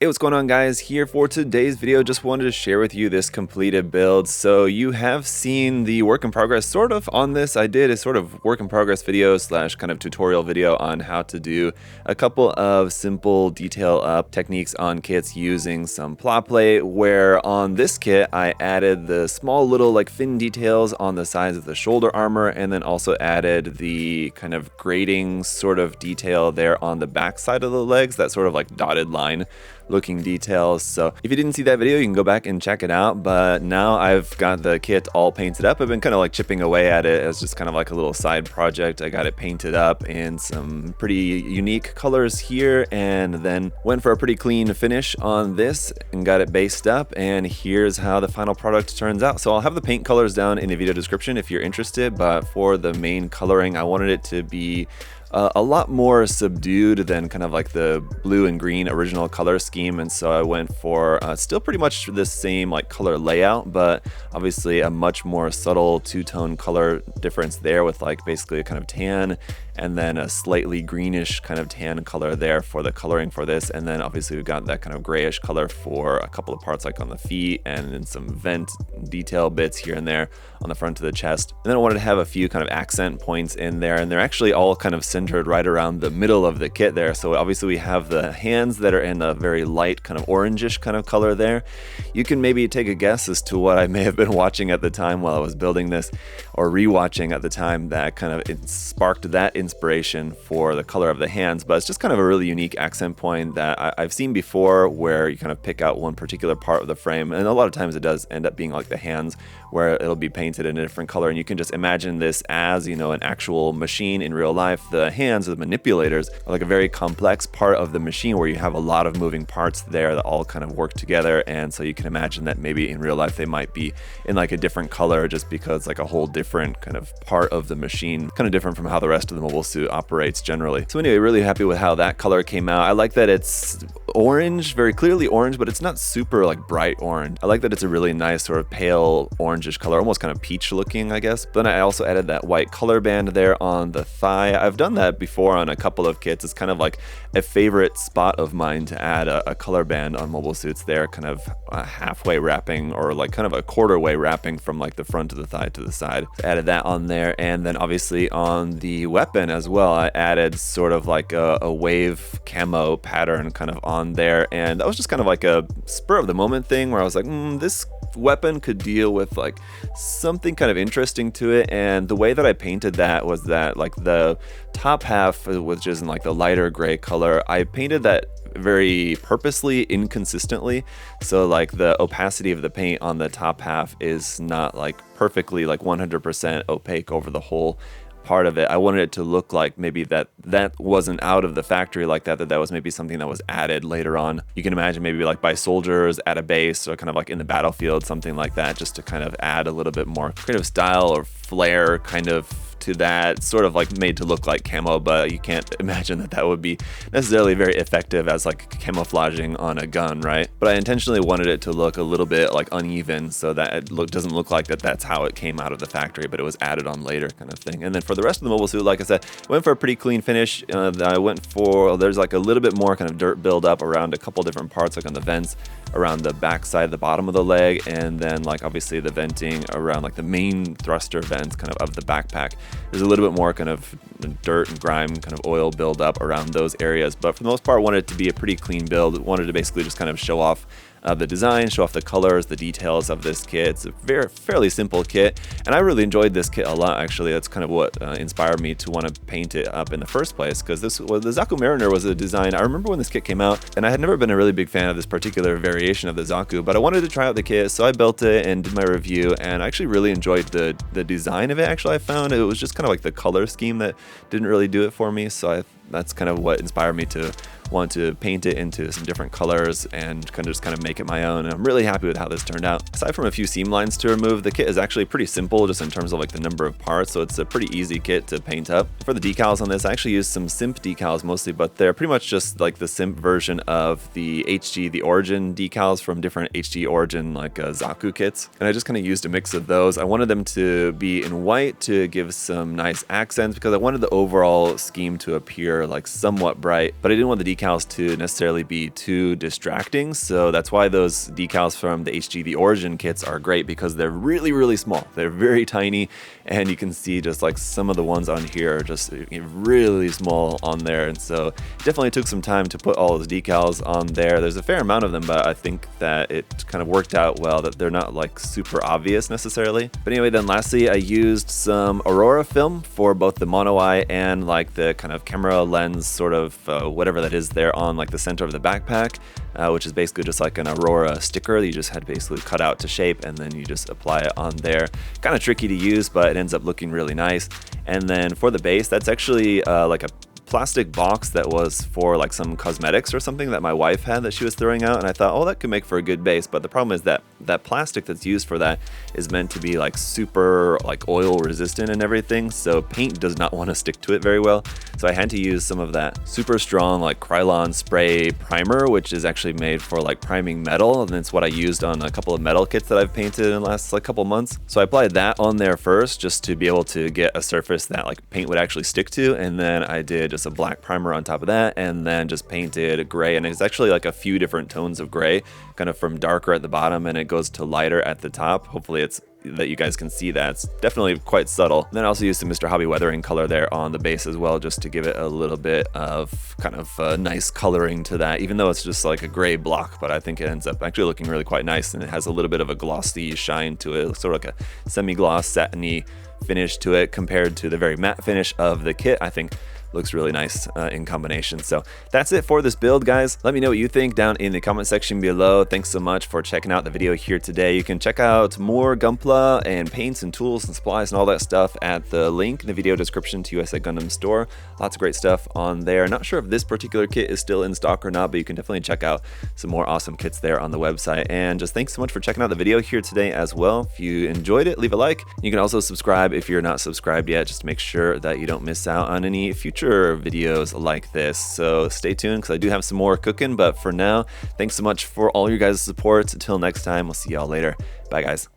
Hey, what's going on, guys? Here for today's video, just wanted to share with you this completed build. So you have seen the work in progress sort of on this. I did a sort of work in progress video slash kind of tutorial video on how to do a couple of simple detail up techniques on kits using some plot plate, where on this kit I added the small little like fin details on the sides of the shoulder armor, and then also added the kind of grading sort of detail there on the back side of the legs, that sort of like dotted line looking details. So if you didn't see that video, you can go back and check it out. But now I've got the kit all painted up. I've been kind of like chipping away at it as just kind of like a little side project. I got it painted up in some pretty unique colors here, and then went for a pretty clean finish on this and got it based up, and here's how the final product turns out. So I'll have the paint colors down in the video description if you're interested, but for the main coloring I wanted it to be a lot more subdued than kind of like the blue and green original color scheme, and so I went for still pretty much the same like color layout, but obviously a much more subtle two-tone color difference there, with like basically a kind of tan and then a slightly greenish kind of tan color there for the coloring for this. And then obviously we've got that kind of grayish color for a couple of parts like on the feet, and then some vent detail bits here and there on the front of the chest. And then I wanted to have a few kind of accent points in there, and they're actually all kind of centered right around the middle of the kit there. So obviously we have the hands that are in a very light kind of orangish kind of color there. You can maybe take a guess as to what I may have been watching at the time while I was building this, or rewatching at the time, that kind of sparked that inspiration for the color of the hands. But it's just kind of a really unique accent point that I've seen before, where you kind of pick out one particular part of the frame, and a lot of times it does end up being like the hands, where it'll be painted in a different color, and you can just imagine this as, you know, an actual machine in real life. The hands, the manipulators, are like a very complex part of the machine where you have a lot of moving parts there that all kind of work together, and so you can imagine that maybe in real life they might be in like a different color, just because like a whole different kind of part of the machine, kind of different from how the rest of the mobile suit operates generally. So anyway, really happy with how that color came out. I like that it's orange, very clearly orange, but it's not super like bright orange. I like that it's a really nice sort of pale orangish color, almost kind of peach looking, I guess. But then I also added that white color band there on the thigh. I've done that before on a couple of kits. It's kind of like a favorite spot of mine to add a color band on mobile suits there, kind of halfway wrapping, or like kind of a quarter way wrapping from like the front of the thigh to the side. So added that on there, and then obviously on the weapon as well, I added sort of like a wave camo pattern kind of on there, and that was just kind of like a spur of the moment thing where I was like, this weapon could deal with like something kind of interesting to it. And the way that I painted that was that like the top half, which is in like the lighter gray color, I painted that very purposely inconsistently. So like the opacity of the paint on the top half is not like perfectly like 100% opaque over the whole part of it. I wanted it to look like maybe that wasn't out of the factory like that was maybe something that was added later on. You can imagine maybe like by soldiers at a base, or kind of like in the battlefield, something like that, just to kind of add a little bit more creative style or flair kind of to that, sort of like made to look like camo, but you can't imagine that would be necessarily very effective as like camouflaging on a gun, right? But I intentionally wanted it to look a little bit like uneven, so that it doesn't look like that's how it came out of the factory, but it was added on later kind of thing. And then for the rest of the mobile suit, like I said, I went for a pretty clean finish. I went for, there's like a little bit more kind of dirt buildup around a couple different parts, like on the vents around the back side, the bottom of the leg, and then like obviously the venting around like the main thruster vents kind of the backpack. There's a little bit more kind of dirt and grime, kind of oil buildup around those areas, but for the most part I wanted it to be a pretty clean build. Wanted to basically just kind of show off the design, show off the colors, the details of this kit. It's a fairly simple kit, and I really enjoyed this kit a lot, actually. That's kind of what inspired me to want to paint it up in the first place, because the Zaku Mariner was a design I remember when this kit came out, and I had never been a really big fan of this particular variation of the Zaku, but I wanted to try out the kit, so I built it and did my review, and I actually really enjoyed the design of it. Actually, I found it was just kind of like the color scheme that didn't really do it for me, so that's kind of what inspired me to want to paint it into some different colors and just kind of make it my own. And I'm really happy with how this turned out. Aside from a few seam lines to remove, the kit is actually pretty simple just in terms of like the number of parts, so it's a pretty easy kit to paint up. For the decals on this, I actually used some simp decals mostly, but they're pretty much just like the simp version of the the origin decals from different HG origin like Zaku kits, and I just kind of used a mix of those. I wanted them to be in white to give some nice accents, because I wanted the overall scheme to appear are like somewhat bright, but I didn't want the decals to necessarily be too distracting. So that's why those decals from the HG The Origin kits are great, because they're really, really small. They're very tiny, and you can see just like some of the ones on here are just really small on there. And so definitely took some time to put all those decals on there. There's a fair amount of them, but I think that it kind of worked out well that they're not like super obvious necessarily. But anyway, then lastly, I used some Aurora film for both the Monoi and like the kind of camera lens sort of whatever that is there on like the center of the backpack, which is basically just like an Aurora sticker that you just had basically cut out to shape, and then you just apply it on there. Kind of tricky to use, but it ends up looking really nice. And then for the base, that's actually like a plastic box that was for like some cosmetics or something that my wife had that she was throwing out, and I thought, oh, that could make for a good base. But the problem is that that plastic that's used for that is meant to be like super like oil resistant and everything, so paint does not want to stick to it very well. So I had to use some of that super strong like Krylon spray primer, which is actually made for like priming metal, and it's what I used on a couple of metal kits that I've painted in the last like couple months. So I applied that on there first just to be able to get a surface that like paint would actually stick to, and then I did just a black primer on top of that, and then just painted gray. And it's actually like a few different tones of gray, kind of from darker at the bottom and it goes to lighter at the top. Hopefully it's that you guys can see that. It's definitely quite subtle. And then I also used some Mr. Hobby weathering color there on the base as well, just to give it a little bit of kind of nice coloring to that, even though it's just like a gray block. But I think it ends up actually looking really quite nice, and it has a little bit of a glossy shine to it. It looks sort of like a semi-gloss satiny finish to it compared to the very matte finish of the kit. I think looks really nice in combination. So that's it for this build, guys. Let me know what you think down in the comment section below. Thanks so much for checking out the video here today. You can check out more Gunpla and paints and tools and supplies and all that stuff at the link in the video description to USA Gundam Store. Lots of great stuff on there. Not sure if this particular kit is still in stock or not, but you can definitely check out some more awesome kits there on the website. And just thanks so much for checking out the video here today as well. If you enjoyed it, leave a like. You can also subscribe if you're not subscribed yet, just to make sure that you don't miss out on any future videos like this. So stay tuned, because I do have some more cooking. But for now, thanks so much for all your guys' support. Until next time, we'll see y'all later. Bye, guys.